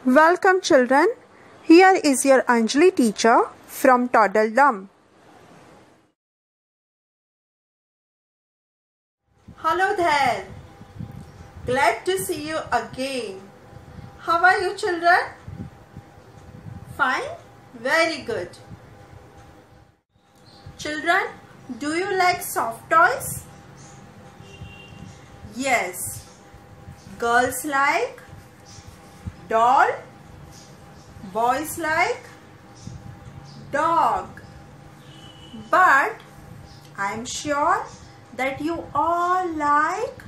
Welcome children, here is your Anjali teacher from Toddledom. Hello there, glad to see you again. How are you children? Fine? Very good. Children, do you like soft toys? Yes. Girls like doll, boys like dog. But I am sure that you all like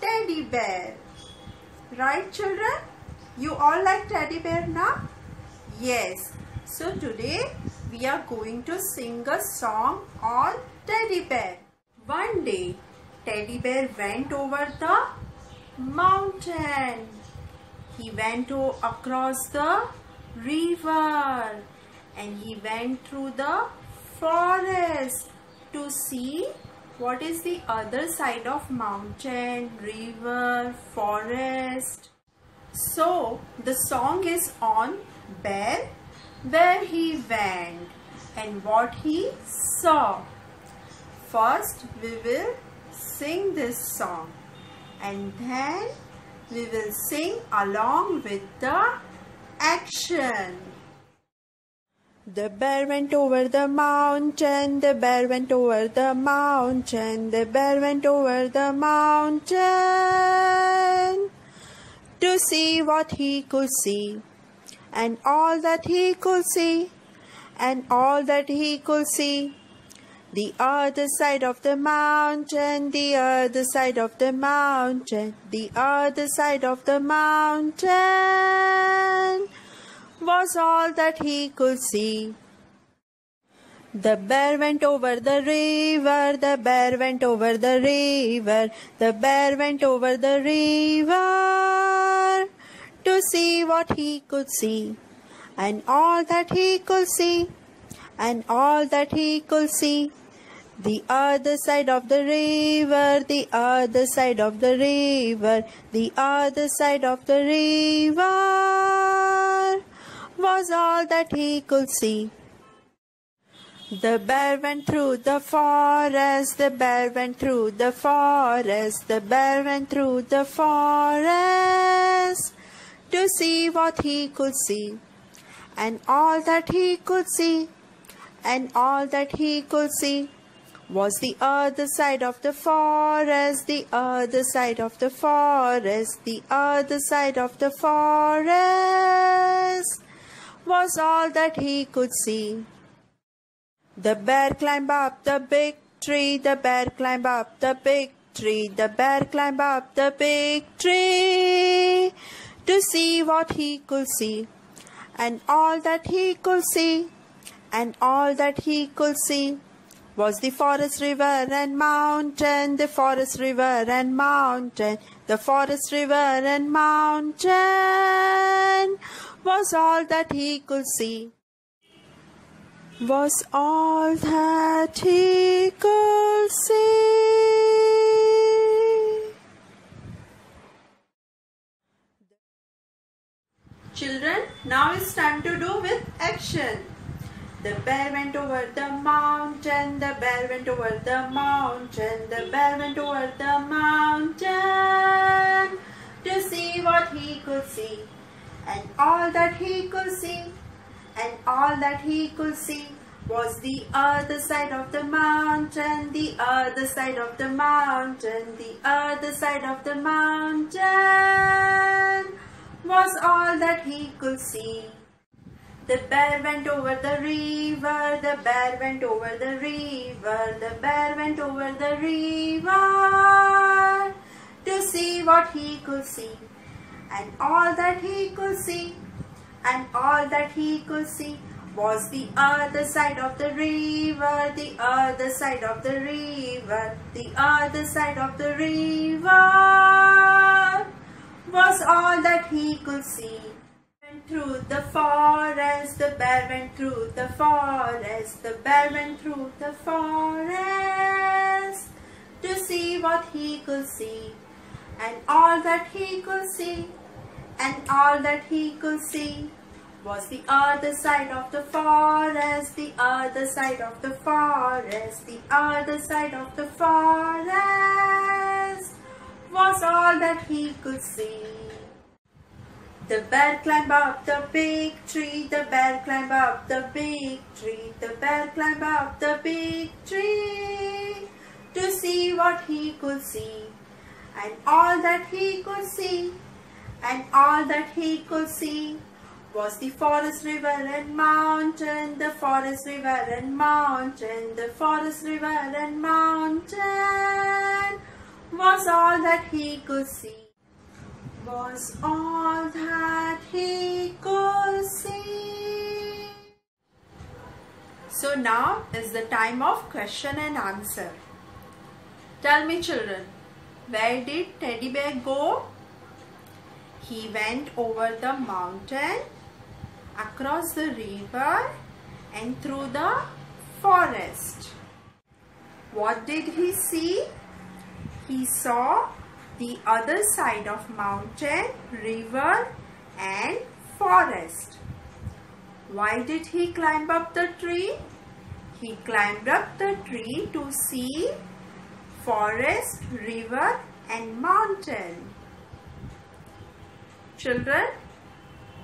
teddy bear. Right children? You all like teddy bear now? Yes. So today we are going to sing a song on teddy bear. One day teddy bear went over the mountain. He went across the river and he went through the forest to see what is the other side of mountain, river, forest. So the song is on bear, where he went and what he saw. First we will sing this song and then we will sing along with the action. The bear went over the mountain, the bear went over the mountain, the bear went over the mountain to see what he could see, and all that he could see, and all that he could see. The other side of the mountain, the other side of the mountain, the other side of the mountain was all that he could see. The bear went over the river, the bear went over the river, the bear went over the river to see what he could see, and all that he could see, and all that he could see. The other side of the river, the other side of the river, the other side of the river was all that he could see. The bear went through the forest, the bear went through the forest, the bear went through the forest to see what he could see, and all that he could see, and all that he could see was the other side of the forest, the other side of the forest, the other side of the forest was all that he could see. The bear climbed up the big tree, the bear climbed up the big tree, the bear climbed up the big tree to see what he could see, and all that he could see, and all that he could see was the forest, river and mountain, the forest, river and mountain, the forest, river and mountain was all that he could see, was all that he could see. Children, now it's time to do with action. The bear went over the mountain, the bear went over the mountain, the bear went over the mountain to see what he could see, and all that he could see, and all that he could see was the other side of the mountain, the other side of the mountain, the other side of the mountain was all that he could see. The bear went over the river, the bear went over the river, the bear went over the river to see what he could see, and all that he could see, and all that he could see was the other side of the river, the other side of the river, the other side of the river was all that he could see. Through the forest, the bear went through the forest, the bear went through the forest to see what he could see, and all that he could see, and all that he could see was the other side of the forest, the other side of the forest, the other side of the forest was all that he could see. The bear climbed up the big tree, the bear climbed up the big tree, the bear climbed up the big tree to see what he could see. And all that he could see, and all that he could see was the forest, river and mountain, the forest, river and mountain, the forest, river and mountain was all that he could see. Was all that he could see. So now is the time of question and answer. Tell me children, where did Teddy Bear go? He went over the mountain, across the river and through the forest. What did he see? He saw the other side of mountain, river and forest. Why did he climb up the tree? He climbed up the tree to see forest, river and mountain. Children,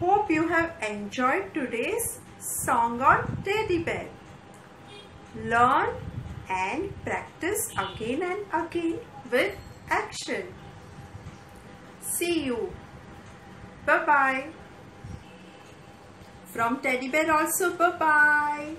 hope you have enjoyed today's song on Teddy Bear. Learn and practice again and again with action. See you. Bye-bye. From Teddy Bear also bye-bye.